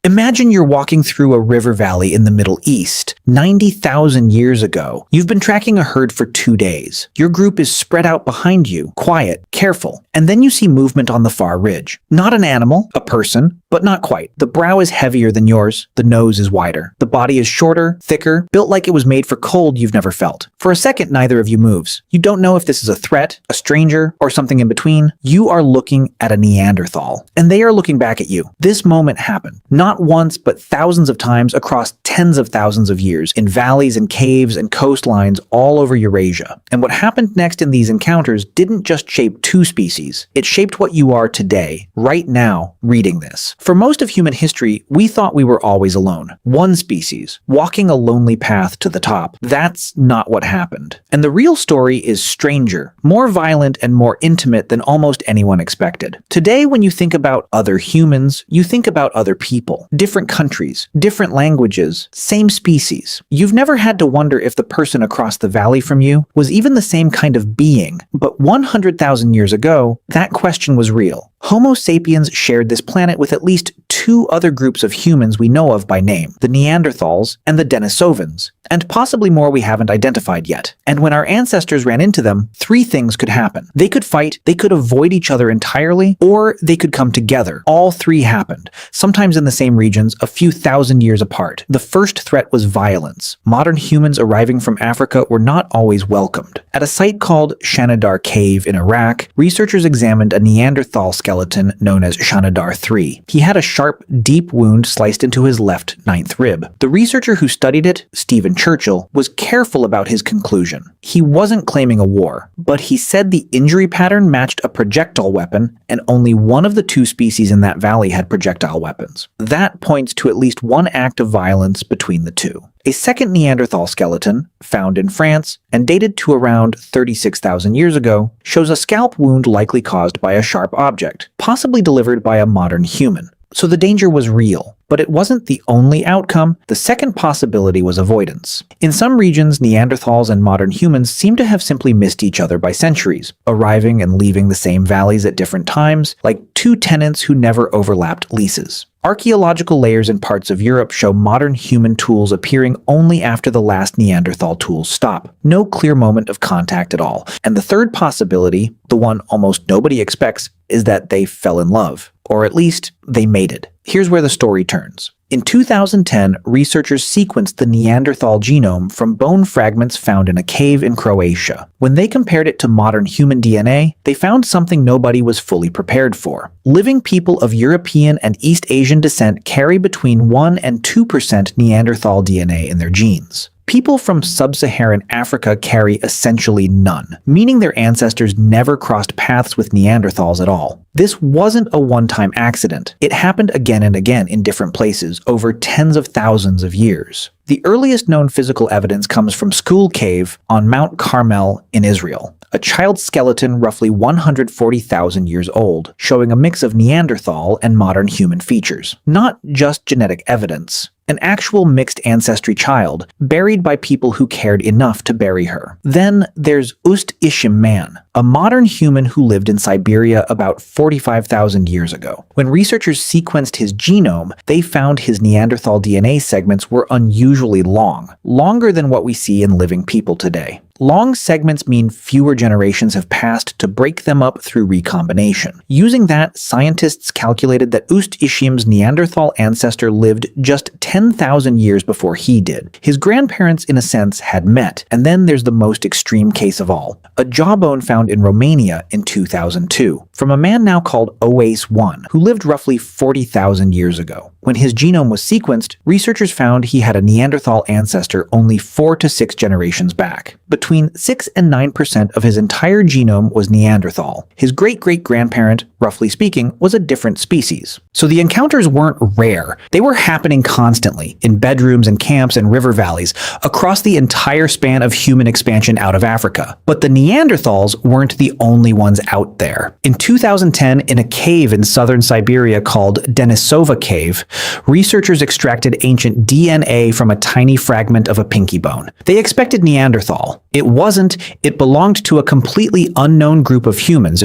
Imagine you're walking through a river valley in the Middle East. 90,000 years ago, you've been tracking a herd for 2 days. Your group is spread out behind you, quiet, careful, and then you see movement on the far ridge. Not an animal, a person, but not quite. The brow is heavier than yours, the nose is wider. The body is shorter, thicker, built like it was made for cold you've never felt. For a second, neither of you moves. You don't know if this is a threat, a stranger, or something in between. You are looking at a Neanderthal, and they are looking back at you. This moment happened, not once, but thousands of times across tens of thousands of years, in valleys and caves and coastlines all over Eurasia. And what happened next in these encounters didn't just shape two species, it shaped what you are today, right now, reading this. For most of human history, we thought we were always alone. One species, walking a lonely path to the top. That's not what happened. And the real story is stranger, more violent and more intimate than almost anyone expected. Today, when you think about other humans, you think about other people. Different countries, different languages, same species. You've never had to wonder if the person across the valley from you was even the same kind of being. But 100,000 years ago, that question was real. Homo sapiens shared this planet with at least two other groups of humans we know of by name, the Neanderthals and the Denisovans, and possibly more we haven't identified yet. And when our ancestors ran into them, three things could happen. They could fight, they could avoid each other entirely, or they could come together. All three happened, sometimes in the same regions, a few thousand years apart. The first threat was violence. Modern humans arriving from Africa were not always welcomed. At a site called Shanidar Cave in Iraq, researchers examined a Neanderthal skeleton known as Shanidar III. He had a sharp, deep wound sliced into his left ninth rib. The researcher who studied it, Stephen Churchill, was careful about his conclusion. He wasn't claiming a war, but he said the injury pattern matched a projectile weapon, and only one of the two species in that valley had projectile weapons. That points to at least one act of violence between the two. A second Neanderthal skeleton, found in France and dated to around 36,000 years ago, shows a scalp wound likely caused by a sharp object, possibly delivered by a modern human. So the danger was real. But it wasn't the only outcome. The second possibility was avoidance. In some regions, Neanderthals and modern humans seem to have simply missed each other by centuries, arriving and leaving the same valleys at different times, like two tenants who never overlapped leases. Archaeological layers in parts of Europe show modern human tools appearing only after the last Neanderthal tools stop. No clear moment of contact at all. And the third possibility, the one almost nobody expects, is that they fell in love. Or at least, they mated. Here's where the story turns. In 2010, researchers sequenced the Neanderthal genome from bone fragments found in a cave in Croatia. When they compared it to modern human DNA, they found something nobody was fully prepared for. Living people of European and East Asian descent carry between 1 and 2% Neanderthal DNA in their genes. People from sub-Saharan Africa carry essentially none, meaning their ancestors never crossed paths with Neanderthals at all. This wasn't a one-time accident. It happened again and again in different places over tens of thousands of years. The earliest known physical evidence comes from Skul Cave on Mount Carmel in Israel, a child skeleton roughly 140,000 years old, showing a mix of Neanderthal and modern human features. Not just genetic evidence. An actual mixed ancestry child, buried by people who cared enough to bury her. Then there's Ust-Ishim Man, a modern human who lived in Siberia about 45,000 years ago. When researchers sequenced his genome, they found his Neanderthal DNA segments were unusually long, longer than what we see in living people today. Long segments mean fewer generations have passed to break them up through recombination. Using that, scientists calculated that Ust-Ishim's Neanderthal ancestor lived just 10,000 years before he did. His grandparents, in a sense, had met. And then there's the most extreme case of all, a jawbone found in Romania in 2002, from a man now called Oase 1, who lived roughly 40,000 years ago. When his genome was sequenced, researchers found he had a Neanderthal ancestor only 4 to 6 generations back. Between 6 and 9% of his entire genome was Neanderthal. His great-great-grandparent, roughly speaking, was a different species. So the encounters weren't rare. They were happening constantly, in bedrooms and camps and river valleys, across the entire span of human expansion out of Africa. But the Neanderthals weren't the only ones out there. In 2010, in a cave in southern Siberia called Denisova Cave, researchers extracted ancient DNA from a tiny fragment of a pinky bone. They expected Neanderthal. It wasn't. It belonged to a completely unknown group of humans,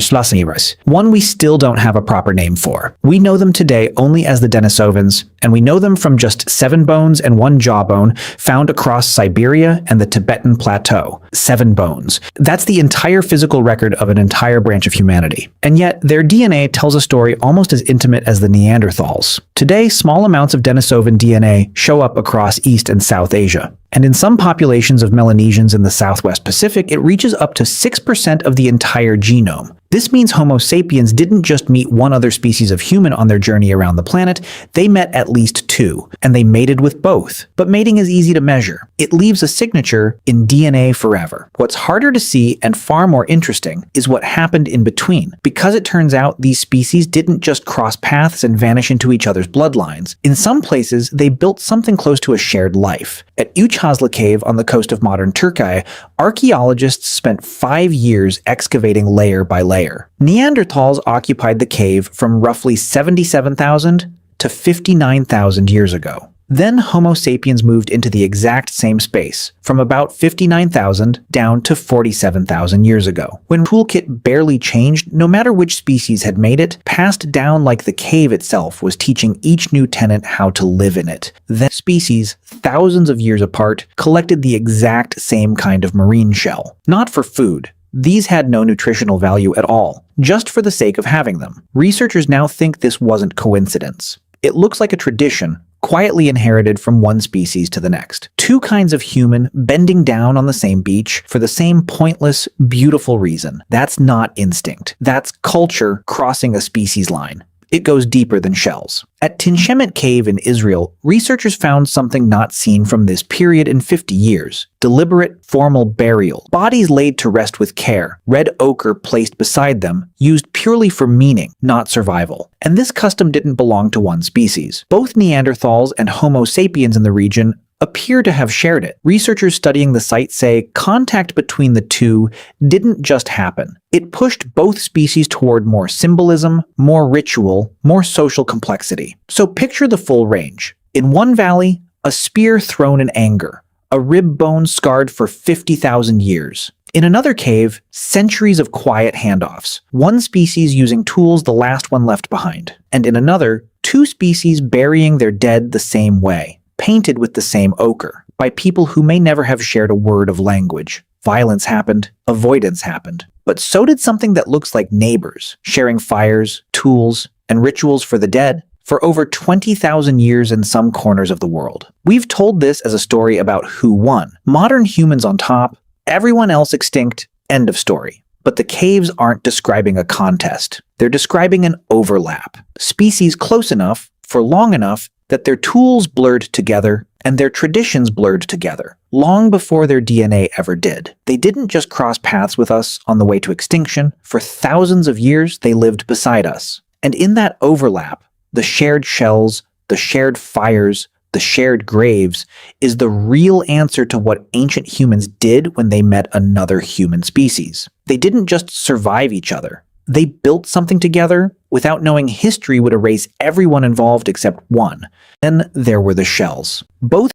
one we still don't have a proper name for. We know them today only as the Denisovans, and we know them from just 7 bones and 1 jawbone found across Siberia and the Tibetan Plateau. 7 bones. That's the entire physical record of an entire branch of humanity. And yet, their DNA tells a story almost as intimate as the Neanderthals. Today, small amounts of Denisovan DNA show up across East and South Asia. And in some populations of Melanesians in the Southwest Pacific, it reaches up to 6% of the entire genome. This means Homo sapiens didn't just meet one other species of human on their journey around the planet, they met at least 2, and they mated with both. But mating is easy to measure. It leaves a signature in DNA forever. What's harder to see and far more interesting is what happened in between. Because it turns out these species didn't just cross paths and vanish into each other's bloodlines. In some places, they built something close to a shared life. At Uchazla Cave on the coast of modern Turkey, archaeologists spent 5 years excavating layer by layer. Neanderthals occupied the cave from roughly 77,000 to 59,000 years ago. Then Homo sapiens moved into the exact same space, from about 59,000 down to 47,000 years ago. When toolkit barely changed, no matter which species had made it, passed down like the cave itself was teaching each new tenant how to live in it. Then species, thousands of years apart, collected the exact same kind of marine shell. Not for food. These had no nutritional value at all, just for the sake of having them. Researchers now think this wasn't coincidence. It looks like a tradition, quietly inherited from one species to the next. 2 kinds of human bending down on the same beach for the same pointless, beautiful reason. That's not instinct. That's culture crossing a species line. It goes deeper than shells. At Tinshemet Cave in Israel, researchers found something not seen from this period in 50 years. Deliberate, formal burial. Bodies laid to rest with care, red ochre placed beside them, used purely for meaning, not survival. And this custom didn't belong to one species. Both Neanderthals and Homo sapiens in the region appear to have shared it. Researchers studying the site say contact between the two didn't just happen. It pushed both species toward more symbolism, more ritual, more social complexity. So picture the full range. In one valley, a spear thrown in anger, a rib bone scarred for 50,000 years. In another cave, centuries of quiet handoffs, one species using tools the last one left behind. And in another, 2 species burying their dead the same way, painted with the same ochre, by people who may never have shared a word of language. Violence happened, avoidance happened. But so did something that looks like neighbors, sharing fires, tools, and rituals for the dead, for over 20,000 years in some corners of the world. We've told this as a story about who won. Modern humans on top, everyone else extinct, end of story. But the caves aren't describing a contest. They're describing an overlap. Species close enough, for long enough, that their tools blurred together and their traditions blurred together, long before their DNA ever did. They didn't just cross paths with us on the way to extinction. For thousands of years, they lived beside us. And in that overlap, the shared shells, the shared fires, the shared graves, is the real answer to what ancient humans did when they met another human species. They didn't just survive each other. They built something together without knowing history would erase everyone involved except one. Then there were the shells. Both